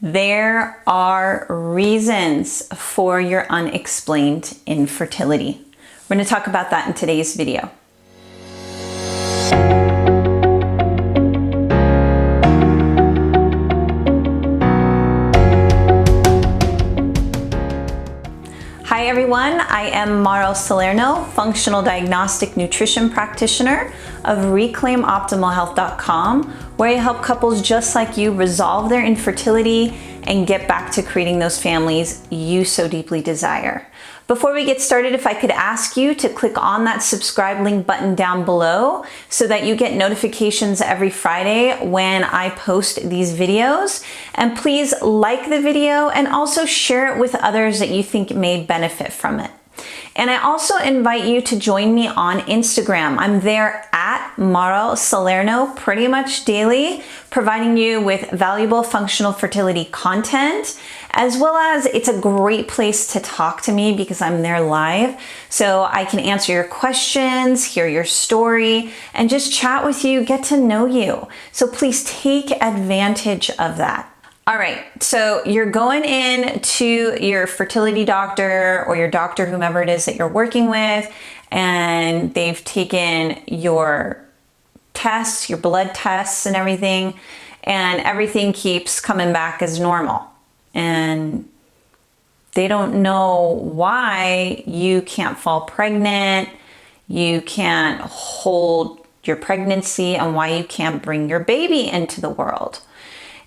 There are reasons for your unexplained infertility. We're going to talk about that in today's video. Hi everyone, I am Mara Salerno, functional diagnostic nutrition practitioner of ReclaimOptimalHealth.com, where I help couples just like you resolve their infertility and get back to creating those families you so deeply desire. Before we get started, if I could ask you to click on that subscribe link button down below so that you get notifications every Friday when I post these videos. And please like the video and also share it with others that you think may benefit from it. And I also invite you to join me on Instagram. I'm there at Mara Salerno pretty much daily, providing you with valuable functional fertility content, as well as it's a great place to talk to me because I'm there live. So I can answer your questions, hear your story, and just chat with you, get to know you. So please take advantage of that. All right, so you're going in to your fertility doctor or your doctor, whomever it is that you're working with, and they've taken your tests, your blood tests and everything keeps coming back as normal. And they don't know why you can't fall pregnant, you can't hold your pregnancy, and why you can't bring your baby into the world.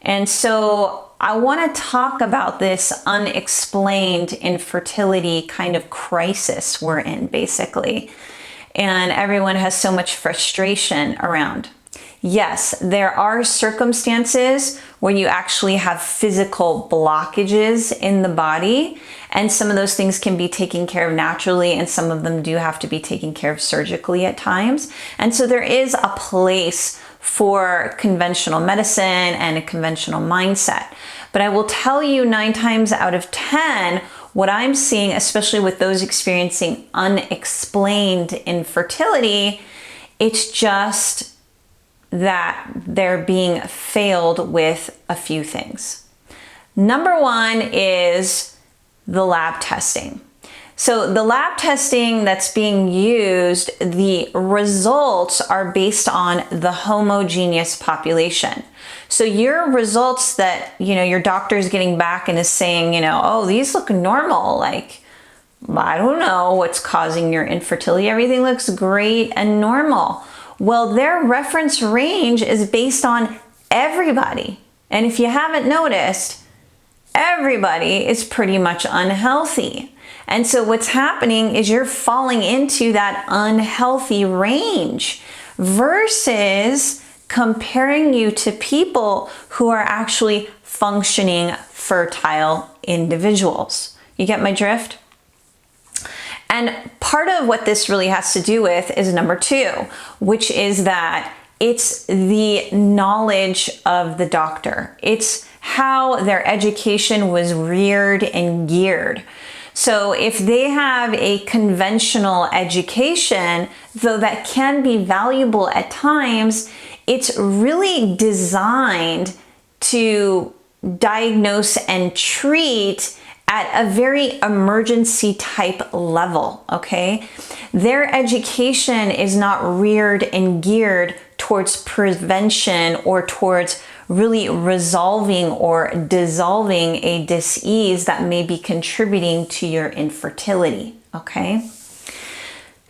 And so I want to talk about this unexplained infertility kind of crisis we're in, basically. And everyone has so much frustration around. Yes, there are circumstances where you actually have physical blockages in the body, and some of those things can be taken care of naturally, and some of them do have to be taken care of surgically at times. And so there is a place for conventional medicine and a conventional mindset. But I will tell you 9 times out of 10, what I'm seeing, especially with those experiencing unexplained infertility, it's just that they're being failed with a few things. Number one is the lab testing. So the lab testing that's being used, the results are based on the homogeneous population. So your results that, your doctor is getting back and is saying, oh, these look normal. Like, I don't know what's causing your infertility. Everything looks great and normal. Well, their reference range is based on everybody. And if you haven't noticed, everybody is pretty much unhealthy. And so what's happening is you're falling into that unhealthy range versus comparing you to people who are actually functioning fertile individuals. You get my drift? And part of what this really has to do with is number 2, which is that it's the knowledge of the doctor. It's how their education was reared and geared. So if they have a conventional education, though that can be valuable at times, it's really designed to diagnose and treat at a very emergency type level, okay? Their education is not reared and geared towards prevention or towards really resolving or dissolving a dis-ease that may be contributing to your infertility, okay?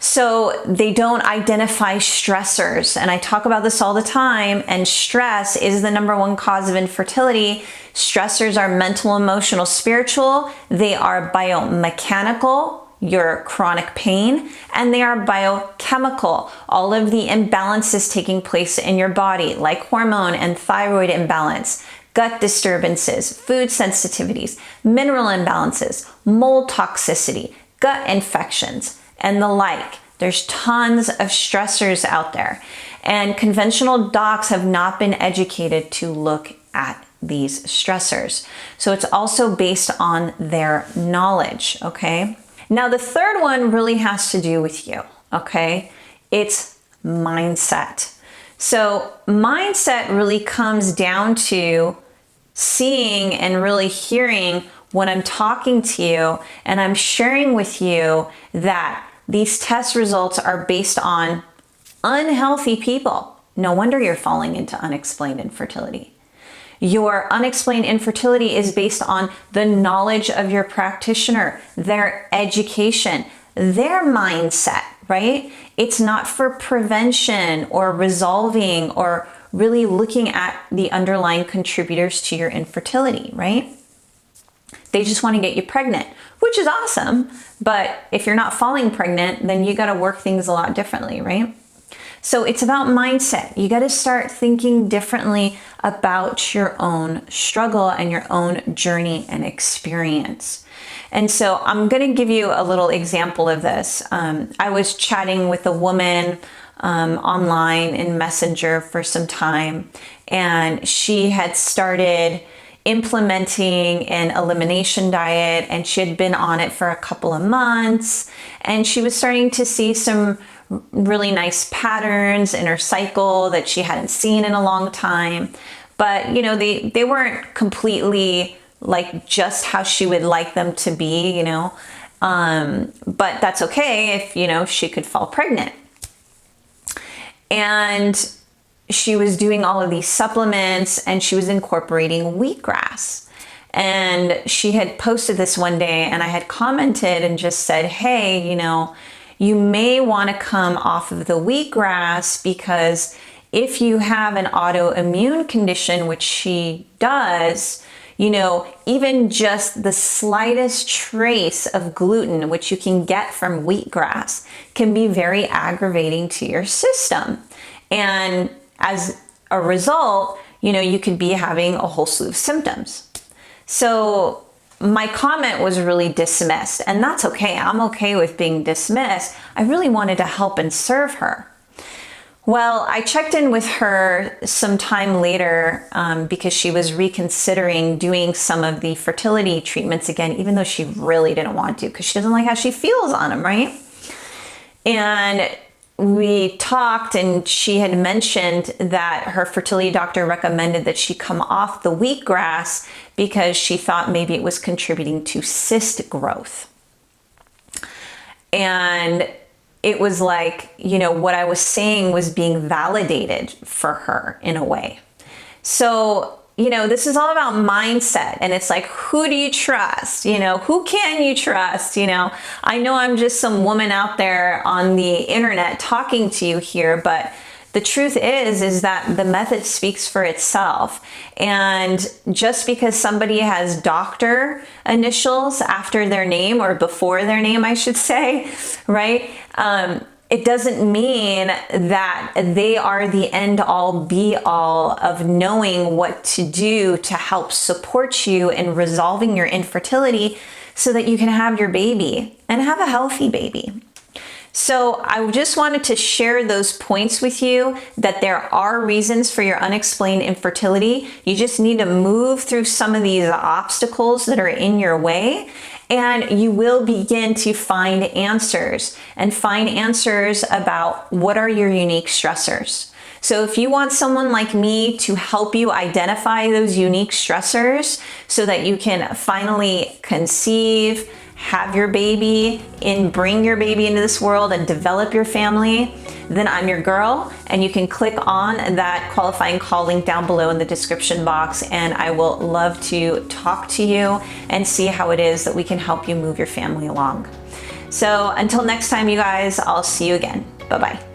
So they don't identify stressors, and I talk about this all the time, and stress is the number 1 cause of infertility. Stressors are mental, emotional, spiritual. They are biomechanical, your chronic pain, and they are biochemical, all of the imbalances taking place in your body, like hormone and thyroid imbalance, gut disturbances, food sensitivities, mineral imbalances, mold toxicity, gut infections, and the like. There's tons of stressors out there, and conventional docs have not been educated to look at these stressors. So it's also based on their knowledge, okay? Now, the third one really has to do with you, okay? It's mindset. So mindset really comes down to seeing and really hearing when I'm talking to you and I'm sharing with you that these test results are based on unhealthy people. No wonder you're falling into unexplained infertility. Your unexplained infertility is based on the knowledge of your practitioner, their education, their mindset, right? It's not for prevention or resolving or really looking at the underlying contributors to your infertility, right? They just want to get you pregnant, which is awesome. But if you're not falling pregnant, then you got to work things a lot differently, right? So it's about mindset. You got to start thinking differently about your own struggle and your own journey and experience. And so I'm going to give you a little example of this. I was chatting with a woman online in Messenger for some time, and she had started implementing an elimination diet, and she had been on it for a couple of months, and she was starting to see some really nice patterns in her cycle that she hadn't seen in a long time. But you know, they weren't completely like just how she would like them to be, you know, but that's okay if, you know, she could fall pregnant. And she was doing all of these supplements, and she was incorporating wheatgrass. And she had posted this one day, and I had commented and just said, hey, you know, you may want to come off of the wheatgrass, because if you have an autoimmune condition, which she does, you know, even just the slightest trace of gluten, which you can get from wheatgrass, can be very aggravating to your system. And as a result, you know, you could be having a whole slew of symptoms. So my comment was really dismissed, and that's okay. I'm okay with being dismissed. I really wanted to help and serve her. Well, I checked in with her some time later because she was reconsidering doing some of the fertility treatments again, even though she really didn't want to, because she doesn't like how she feels on them, right? And we talked, and she had mentioned that her fertility doctor recommended that she come off the wheatgrass because she thought maybe it was contributing to cyst growth. And it was like, you know, what I was saying was being validated for her in a way. So, you know, this is all about mindset, and it's like, who do you trust? You know, who can you trust? You know I'm just some woman out there on the internet talking to you here, but the truth is that the method speaks for itself. And just because somebody has doctor initials after their name, or before their name, I should say, right? It doesn't mean that they are the end all be all of knowing what to do to help support you in resolving your infertility so that you can have your baby and have a healthy baby. So I just wanted to share those points with you, that there are reasons for your unexplained infertility. You just need to move through some of these obstacles that are in your way, and you will begin to find answers about what are your unique stressors. So if you want someone like me to help you identify those unique stressors so that you can finally conceive, have your baby, and bring your baby into this world and develop your family, then I'm your girl, and you can click on that qualifying call link down below in the description box, and I will love to talk to you and see how it is that we can help you move your family along. So until next time, you guys, I'll see you again. Bye-bye.